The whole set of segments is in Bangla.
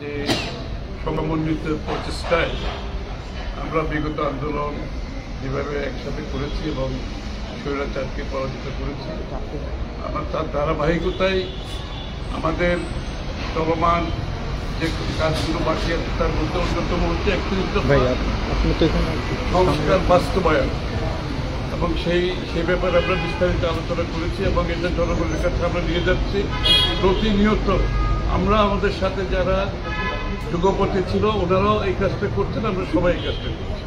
যে সমন্বিত প্রচেষ্টায় আমরা বিগত আন্দোলন যেভাবে একসাথে করেছি এবং স্বৈরাচারকে পরাজিত করেছি, আমরা তার ধারাবাহিকতায় আমাদের চলমান যে কাজগুলো বাকি আছে তার মধ্যে অন্যতম হচ্ছে একটি সংস্কার বাস্তবায়ন, এবং সেই ব্যাপারে আমরা বিস্তারিত আলোচনা করেছি এবং এটা জনগণের কাছে আমরা নিয়ে যাচ্ছি। প্রতিনিয়ত আমরা আমাদের সাথে যারা যুগপথে ছিল ওনারাও এই কাজটা করছেন, আমরা সবাই এই কাজটা করছি।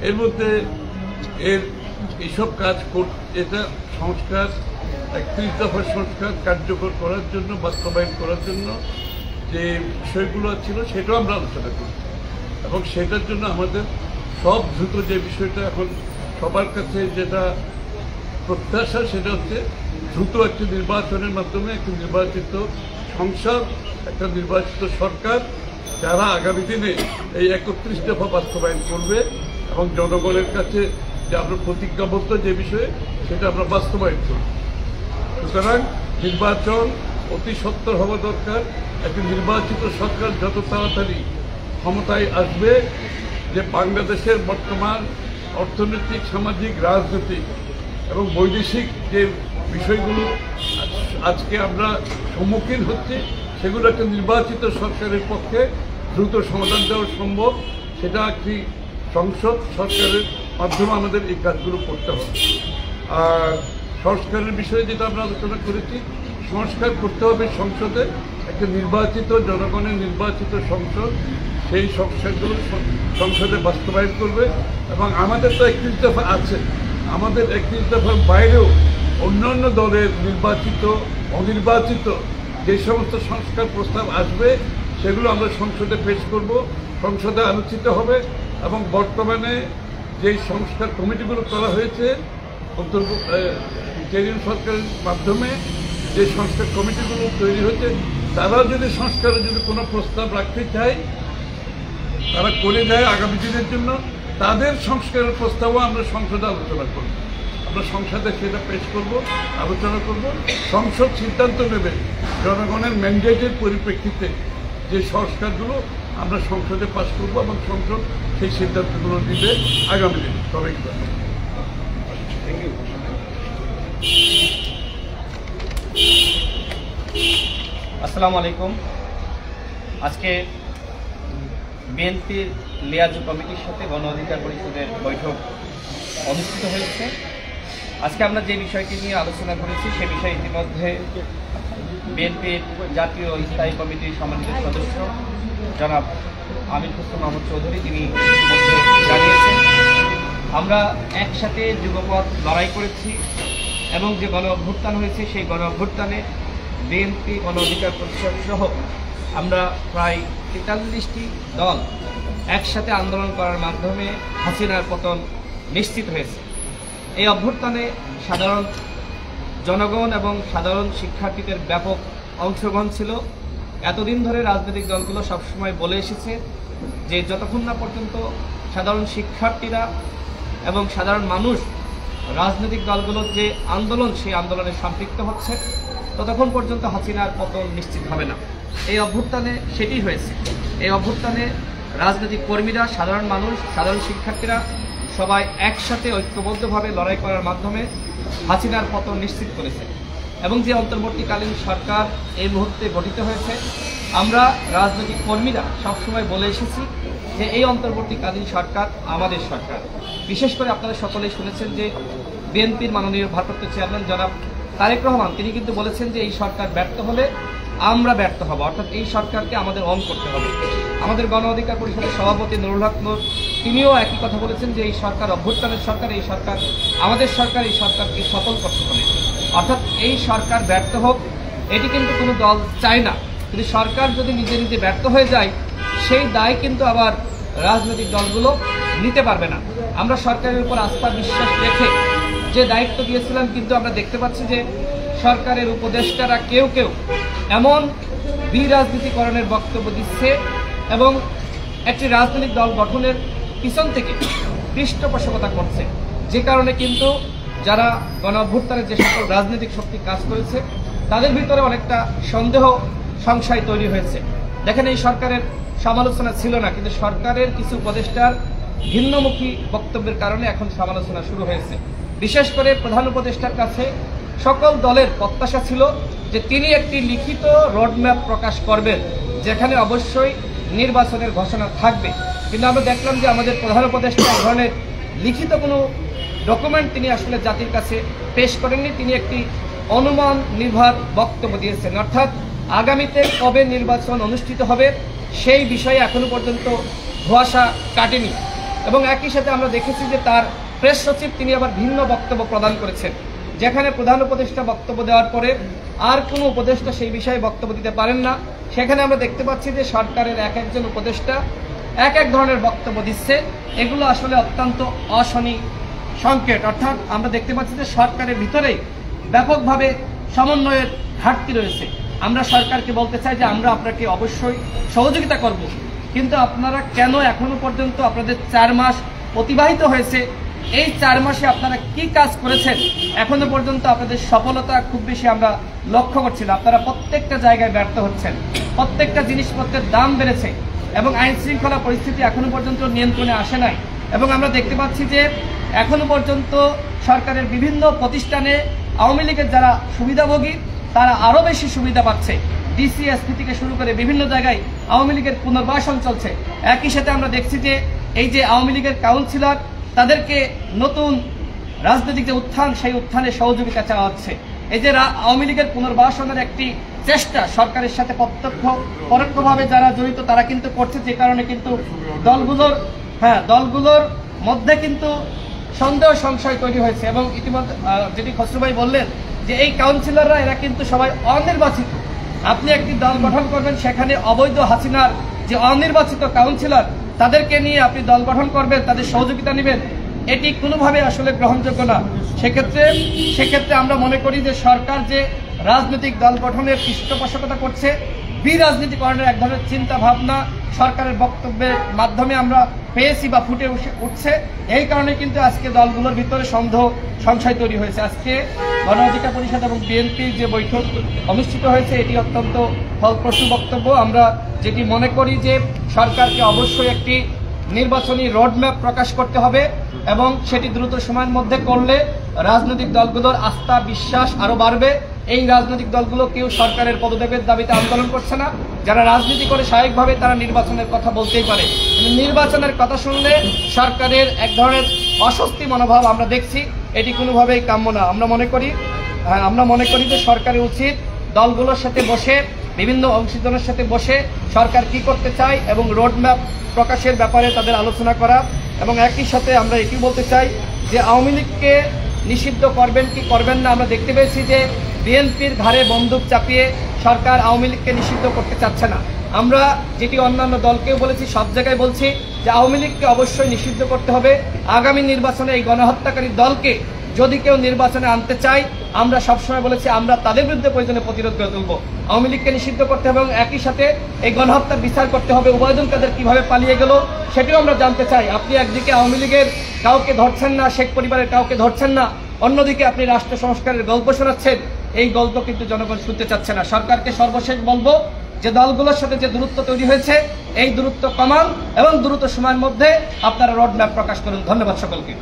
এর মধ্যে এইসব কাজ এটা সংস্কার 31 দফার সংস্কার কার্যকর করার জন্য, বাস্তবায়ন করার জন্য যে বিষয়গুলো ছিল সেটাও আমরা আলোচনা করছি, এবং সেটার জন্য আমাদের সব দ্রুত যে বিষয়টা এখন সবার কাছে যেটা প্রত্যাশা সেটা হচ্ছে দ্রুত একটি নির্বাচনের মাধ্যমে একটি নির্বাচিত সংসদ, একটা নির্বাচিত সরকার যারা আগামী দিনে এই 31 দফা বাস্তবায়ন করবে এবং জনগণের কাছে যে আমরা প্রতিজ্ঞাবদ্ধ যে বিষয়ে সেটা আমরা বাস্তবায়ন করব। সুতরাং নির্বাচন অতি সত্বর হওয়া দরকার। একটি নির্বাচিত সরকার যত তাড়াতাড়ি ক্ষমতায় আসবে, যে বাংলাদেশের বর্তমান অর্থনৈতিক, সামাজিক, রাজনৈতিক এবং বৈদেশিক যে বিষয়গুলো আজকে আমরা সম্মুখীন হচ্ছি সেগুলো একটা নির্বাচিত সরকারের পক্ষে দ্রুত সমাধান দেওয়া সম্ভব। সেটা একটি সংসদ সরকারের মাধ্যমে আমাদের এই কাজগুলো করতে হবে। আর সংস্কারের বিষয়ে যেটা আমরা আলোচনা করেছি, সংস্কার করতে হবে সংসদে, একটা নির্বাচিত জনগণের নির্বাচিত সংসদ সেই সংস্কারগুলো সংসদে বাস্তবায়ন করবে। এবং আমাদের তো 31 দফা আছে, আমাদের 31 দফার বাইরেও অন্যান্য দলের নির্বাচিত, অনির্বাচিত যে সমস্ত সংস্কার প্রস্তাব আসবে সেগুলো আমরা সংসদে পেশ করব, সংসদে আলোচিত হবে। এবং বর্তমানে যে সংস্কার কমিটিগুলো করা হয়েছে কেন্দ্রীয় সরকারের মাধ্যমে, যে সংস্কার কমিটিগুলো তৈরি হয়েছে, তারাও যদি সংস্কারের যদি কোনো প্রস্তাব রাখতে চায় তারা করে দেয় আগামী দিনের জন্য, তাদের সংস্কারের প্রস্তাবও আমরা সংসদে আলোচনা করব। আমরা সংসদে সেটা পেশ করব, আলোচনা করব। সংসদ সিদ্ধান্ত নেবে জনগণের ম্যান্ডেটের পরিপ্রেক্ষিতে যে সংস্কারগুলো আমরা সংসদে পাশ করব, এবং সংসদ সেই সিদ্ধান্তগুলো দিবে আগামী দিনে। সবাইকে ধন্যবাদ। আসসালামু আলাইকুম। আজকে বিএনপির লিয়াজু কমিটির সাথে গণ অধিকার পরিষদের বৈঠক অনুষ্ঠিত হয়েছে। আজকে আমরা যে বিষয়টি নিয়ে আলোচনা করেছি সে বিষয়ে ইতিমধ্যে বিএনপির জাতীয় স্থায়ী কমিটির সম্মানিত সদস্য জনাব আমির হোসেন মাহমুদ চৌধুরী তিনি ইতিমধ্যে জানিয়েছেন। আমরা একসাথে যুগপথ লড়াই করেছি এবং যে গণ অভ্যুত্থান হয়েছে সেই গণ অভ্যুত্থানে বিএনপি গণ অধিকার পরিষদ সহ আমরা প্রায় 43টি দল একসাথে আন্দোলন করার মাধ্যমে হাসিনার পতন নিশ্চিত হয়েছে। এই অভ্যুত্থানে সাধারণ জনগণ এবং সাধারণ শিক্ষার্থীদের ব্যাপক অংশগ্রহণ ছিল। এতদিন ধরে রাজনৈতিক দলগুলো সবসময় বলে এসেছে যে যতক্ষণ না পর্যন্ত সাধারণ শিক্ষার্থীরা এবং সাধারণ মানুষ রাজনৈতিক দলগুলোর যে আন্দোলন সেই আন্দোলনে সম্পৃক্ত হচ্ছে ততক্ষণ পর্যন্ত হাসিনার পতন নিশ্চিত হবে না। এই অভ্যুত্থানে সেটি হয়েছে। এই অভ্যুত্থানে রাজনৈতিক কর্মীরা, সাধারণ মানুষ, সাধারণ শিক্ষার্থীরা সবাই একসাথে ঐক্যবদ্ধভাবে লড়াই করার মাধ্যমে হাসিনার পতন নিশ্চিত করেছে। এবং যে অন্তর্বর্তীকালীন সরকার এই মুহূর্তে গঠিত হয়েছে, আমরা রাজনৈতিক কর্মীরা সবসময় বলে এসেছি যে এই অন্তর্বর্তীকালীন সরকার আমাদের সরকার। বিশেষ করে আপনারা সকলেই শুনেছেন যে বিএনপির মাননীয় ভারপ্রাপ্ত চেয়ারম্যান জনাব তারেক রহমান তিনি কিন্তু বলেছেন যে এই সরকার ব্যর্থ হলে আমরা ব্যর্থ হব, অর্থাৎ এই সরকারকে আমাদের অন করতে হবে। আমাদের গণ অধিকার পরিষদের সভাপতি নুরুল হক নূর তিনিও একই কথা বলেছেন যে এই সরকার অভ্যুত্থানের সরকার, এই সরকার আমাদের সরকার, এই সরকারকে সফল করতে হবে। অর্থাৎ এই সরকার ব্যর্থ হোক এটি কিন্তু কোনো দল চায় না, কিন্তু সরকার যদি নিজে নিজে ব্যর্থ হয়ে যায় সেই দায় কিন্তু আবার রাজনৈতিক দলগুলো নিতে পারবে না। আমরা সরকারের উপর আস্থা বিশ্বাস রেখে যে দায়িত্ব দিয়েছিলাম, কিন্তু আমরা দেখতে পাচ্ছি যে সরকারের উপদেষ্টারা কেউ কেউ এমন বিরাজনীতিকরণের বক্তব্য দিচ্ছে এবং একটি রাজনৈতিক দল গঠনের পিছন থেকে পৃষ্ঠপোষকতা করছে, যে কারণে কিন্তু যারা গণ অভ্যুত্থানের যে সকল রাজনৈতিক শক্তি কাজ করেছে তাদের ভিতরে অনেকটা সন্দেহ সংশয় তৈরি হয়েছে। দেখেন এই সরকারের সমালোচনা ছিল না, কিন্তু সরকারের কিছু উপদেষ্টার ভিন্নমুখী বক্তব্যের কারণে এখন সমালোচনা শুরু হয়েছে। বিশেষ করে প্রধান উপদেষ্টার কাছে সকল দলের প্রত্যাশা ছিল যে তিনি একটি লিখিত রোডম্যাপ প্রকাশ করবেন, যেখানে অবশ্যই নির্বাচনের ঘোষণা থাকবে। কিন্তু আমরা দেখলাম যে আমাদের প্রধান উপদেষ্টা এই ধরনের লিখিত কোনো ডকুমেন্ট তিনি আসলে জাতির কাছে পেশ করেননি। তিনি একটি অনুমান নির্ভর বক্তব্য দিয়েছেন, অর্থাৎ আগামীতে কবে নির্বাচন অনুষ্ঠিত হবে সেই বিষয়ে এখনো পর্যন্ত ধোঁয়াশা কাটেনি। এবং একই সাথে আমরা দেখেছি যে তার প্রেস সচিব তিনি আবার ভিন্ন বক্তব্য প্রদান করেছেন, যেখানে প্রধান উপদেষ্টা বক্তব্য দেওয়ার পরে আর কোনো উপদেষ্টা সেই বিষয়ে বক্তব্য দিতে পারেন না। সেখানে আমরা দেখতে পাচ্ছি যে সরকারের এক একজন উপদেষ্টা এক এক ধরনের বক্তব্য দিচ্ছে। এগুলো আসলে অত্যন্ত অশনি সংকেত, অর্থাৎ আমরা দেখতে পাচ্ছি যে সরকারের ভিতরেই ব্যাপকভাবে সমন্বয়ের ঘাটতি রয়েছে। আমরা সরকারকে বলতে চাই যে আমরা আপনাকে অবশ্যই সহযোগিতা করব, কিন্তু আপনারা কেন এখনো পর্যন্ত আপনাদের 4 মাস অতিবাহিত হয়েছে, এই 4 মাসে আপনারা কি কাজ করেছেন এখনো পর্যন্ত আপনাদের সফলতা খুব বেশি আমরা লক্ষ্য করছি না। আপনারা প্রত্যেকটা জায়গায় ব্যর্থ হচ্ছেন, প্রত্যেকটা জিনিসপত্রের দাম বেড়েছে এবং আইন শৃঙ্খলা পরিস্থিতি এখনো পর্যন্ত নিয়ন্ত্রণে আসে নাই। এবং আমরা দেখতে পাচ্ছি যে এখনো পর্যন্ত সরকারের বিভিন্ন প্রতিষ্ঠানে আওয়ামী লীগের যারা সুবিধাভোগী তারা আরও বেশি সুবিধা পাচ্ছে। ডিসি, এসপি থেকে শুরু করে বিভিন্ন জায়গায় আওয়ামী লীগের পুনর্বাসন চলছে। একই সাথে আমরা দেখছি যে এই যে আওয়ামী লীগের কাউন্সিলর তাদেরকে নতুন রাজনৈতিক যে উত্থান, সেই উত্থানে সহযোগিতা চাওয়া হচ্ছে। এই যে আওয়ামী লীগের পুনর্বাসনের একটি চেষ্টা সরকারের সাথে প্রত্যক্ষ পরোক্ষভাবে যারা জড়িত তারা কিন্তু করছে, যে কারণে কিন্তু দলগুলোর মধ্যে কিন্তু সন্দেহ সংশয় তৈরি হয়েছে। এবং ইতিমধ্যে যেটি খসরু ভাই বললেন যে এই কাউন্সিলররা এরা কিন্তু সবাই অনির্বাচিত। আপনি একটি দল গঠন করবেন, সেখানে অবৈধ হাসিনার যে অনির্বাচিত কাউন্সিলর তাদেরকে নিয়ে আপনি দল গঠন করবেন, তাদের সহযোগিতা নেবেন, এটি কোনোভাবে আসলে গ্রহণযোগ্য না। সেক্ষেত্রে আমরা মনে করি যে সরকার যে রাজনৈতিক দল গঠনের পৃষ্ঠপোষকতা করছে, বিরাজনীতিকরণের এক ধরনের চিন্তা ভাবনা সরকারের বক্তব্যের মাধ্যমে আমরা পেয়েছি বা ফুটে উঠছে। এই কারণে কিন্তু আজকে দলগুলোর ভিতরে সন্দেহ সংশয় তৈরি হয়েছে। আজকে গণ অধিকার পরিষদ এবং বিএনপির যে বৈঠক অনুষ্ঠিত হয়েছে এটি অত্যন্ত ফলপ্রসূ বক্তব্য। আমরা যেটি মনে করি যে সরকারকে অবশ্যই একটি নির্বাচনী রোডম্যাপ প্রকাশ করতে হবে এবং সেটি দ্রুত সময়ের মধ্যে করলে রাজনৈতিক দলগুলোর আস্থা বিশ্বাস আরো বাড়বে। এই রাজনৈতিক দলগুলো কেউ সরকারের পদত্যাগের দাবিতে আন্দোলন করছে না। যারা রাজনীতি করে স্বাভাবিকভাবে তারা নির্বাচনের কথা বলতেই পারে, কিন্তু নির্বাচনের কথা শুনলে সরকারের এক ধরনের অস্বস্তি মনোভাব আমরা দেখছি, এটি কোনোভাবেই কাম্য না। আমরা মনে করি যে সরকারের উচিত দলগুলোর সাথে বসে, বিভিন্ন অংশীদারের সাথে বসে সরকার কি করতে চায় এবং রোডম্যাপ প্রকাশের ব্যাপারে তাদের আলোচনা করা। এবং একই সাথে আমরা এটি বলতে চাই যে আওয়ামী লীগকে নিষিদ্ধ করবেন কি করবেন না। আমরা দেখতে পেয়েছি যে বিএনপির ঘাড়ে বন্দুক চাপিয়ে সরকার আওয়ামী লীগকে নিষিদ্ধ করতে চাচ্ছে না। আমরা যেটি অন্যান্য দলকেও বলেছি, সব জায়গায় বলছি যে আওয়ামী লীগকে অবশ্যই নিষিদ্ধ করতে হবে। আগামী নির্বাচনে এই গণহত্যাকারী দলকে যদি কেউ নির্বাচনে আনতে চায়, আমরা সবসময় বলেছি আমরা তাদের বিরুদ্ধে প্রয়োজনে প্রতিরোধ করে তুলব। আওয়ামী লীগকে নিষিদ্ধ করতে হবে এবং একই সাথে এই গণহত্যার বিচার করতে হবে। ওবায়দুল কাদের কিভাবে পালিয়ে গেল সেটিও আমরা জানতে চাই। আপনি একদিকে আওয়ামী লীগের কাউকে ধরছেন না, শেখ পরিবারের কাউকে ধরছেন না, অন্যদিকে আপনি রাষ্ট্র সংস্কারের গল্প শোনাচ্ছেন। এই গল্প কিন্তু জনগণ শুনতে চাচ্ছে না। সরকারকে সর্বশেষ বলবো যে দলগুলোর সাথে যে দূরত্ব তৈরি হয়েছে এই দূরত্ব কমান এবং দ্রুত সময়ের মধ্যে আপনারা রোডম্যাপ প্রকাশ করুন। ধন্যবাদ সকলকে।